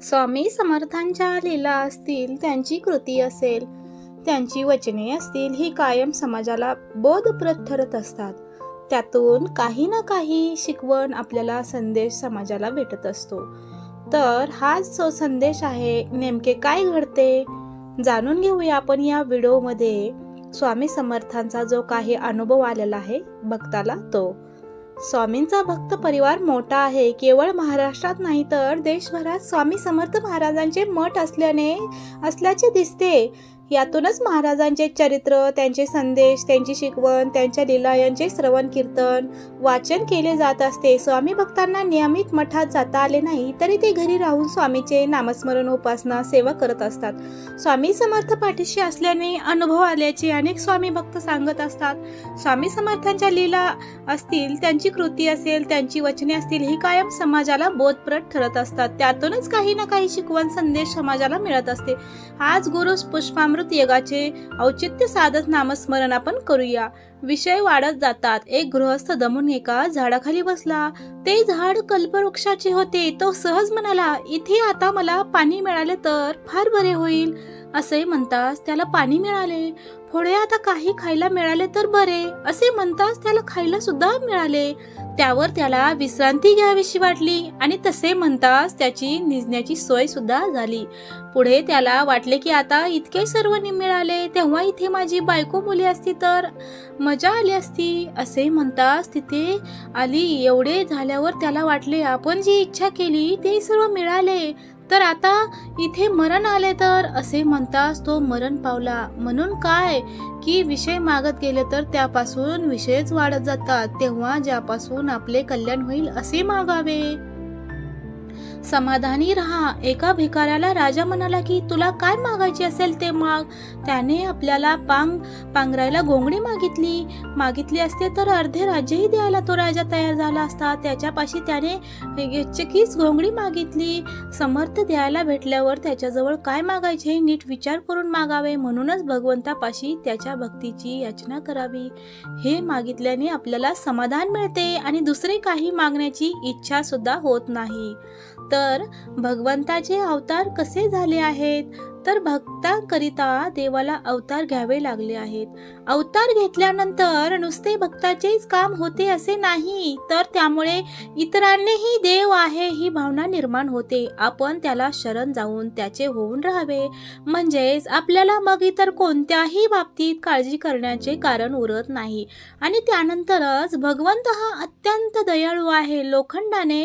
स्वामी समर्थांच्या लीला असतील, त्यांची कृती असेल, त्यांची वचने असतील, ही कायम समाजाला बोधप्रद ठरत असतात. त्यातून काही ना काही शिकवण आपल्याला संदेश समाजाला भेटत असतो. तर हाच जो संदेश आहे, नेमके काय घडते जाणून घेऊया आपण या व्हिडिओमध्ये. स्वामी समर्थांचा जो काही अनुभव आलेला आहे भक्ताला तो. स्वामींचा भक्त परिवार मोठा आहे. केवळ महाराष्ट्रात नाही तर देशभरात स्वामी समर्थ महाराजांचे मठ असल्याचे दिसते. यातूनच महाराजांचे चरित्र, त्यांचे संदेश, त्यांची शिकवण, त्यांच्या लीला यांचे श्रवण कीर्तन वाचन केले जात असते. स्वामी भक्तांना नियमित मठात जाता आले नाही तरी ते घरी राहून स्वामीचे नामस्मरण, उपासना, सेवा करत असतात. स्वामी समर्थ पाठीशी असल्याने अनुभव आल्याचे अनेक स्वामी भक्त सांगत असतात. स्वामी समर्थांच्या लीला असतील, त्यांची कृती असेल, त्यांची वचने असतील, ही कायम समाजाला बोधप्रद ठरत असतात. त्यातूनच काही ना काही शिकवण, संदेश समाजाला मिळत असते. आज गुरु पुष्पामृत योगाचे औचित्य साधत नामस्मरण आपण करूया. विषय वाढत जातात. एक गृहस्थ दमून एका झाडाखाली बसला. ते झाड कल्पवृक्षाचे होते. तो सहज म्हणाला, इथे आता मला पाणी मिळाले तर फार बरे होईल. असे म्हणताच त्याला पाणी मिळाले. पुढे आता काही खायला मिळाले तर बरे, असे म्हणताच त्याला खायला सुद्धा मिळाले. त्यावर त्याला विश्रांती घ्यावीशी वाटली आणि तसे म्हणताच त्याची निजण्याची सोय सुद्धा झाली. पुढे त्याला वाटले की आता इतके सर्व मिळाले, तेव्हा इथे माझी बायको मुली असती तर मजा आली असती. असे म्हणताच तिथे आली. एवढे झाल्यावर त्याला वाटले, आपण जी इच्छा केली ते सर्व मिळाले, तर आता इथे मरण आले तर. असे म्हणताच तो मरण पावला. म्हणून काय की विषय मागत गेले तर त्यापासून विषयच वाढत जातात. तेव्हा ज्यापासून आपले कल्याण होईल असे मागावे. समाधानी राहा. एका भिकाऱ्याला राजा म्हणाला की तुला काय मागायचे असेल ते माग. त्याने आपल्याला पांघरायला घोंगडी मागितली असते तर अर्धे राज्यही द्यायला तो राजा तयार झाला असता. त्याच्यापाशी त्याने चकीच घोंगडी मागितली. समर्थ द्यायला भेटल्यावर त्याच्याजवळ काय मागायचे हे नीट विचार करून मागावे. म्हणूनच भगवंतापाशी त्याच्या भक्तीची याचना करावी. हे मागितल्याने आपल्याला समाधान मिळते आणि दुसरे काही मागण्याची इच्छा सुद्धा होत नाही. तर भगवंताचे अवतार कसे झाले आहेत, तर भक्तांकरिता देवाला अवतार घ्यावे लागले आहेत. अवतार घेतल्यानंतर नुसते भक्ताचेच काम होते असे नाही, तर त्यामुळे इतरांनीही देव आहे ही भावना निर्माण होते. आपण त्याला शरण जाऊन त्याचे होऊन राहावे. म्हणजेच आपल्याला मग इतर कोणत्याही बाबतीत काळजी करण्याचे कारण उरत नाही. आणि त्यानंतरच भगवंत हा अत्यंत दयाळू आहे. लोखंडाने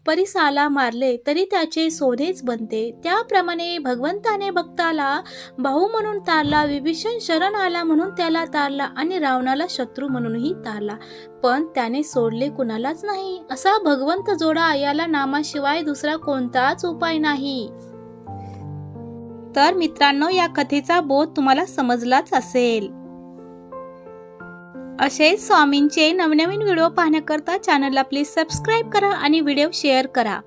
परिसाला मारले तरी त्याचे सोनेच बनते. त्याप्रमाणे भगवंताने भक्ताला भाऊ म्हणून तारला. विभीषण शरण आला म्हणून त्याला तारला आणि रावणाला शत्रू म्हणूनही तारला, पण त्याने सोडले कुणालाच नाही. असा भगवंत जोडा, याला नामाशिवाय दुसरा कोणताच उपाय नाही. तर मित्रांनो, या कथेचा बोध तुम्हाला समजलाच असेल. असेच स्वामींचे नवनवीन व्हिडिओ पाहण्याकरता चॅनलला प्लीज सबस्क्राईब करा आणि व्हिडिओ शेअर करा.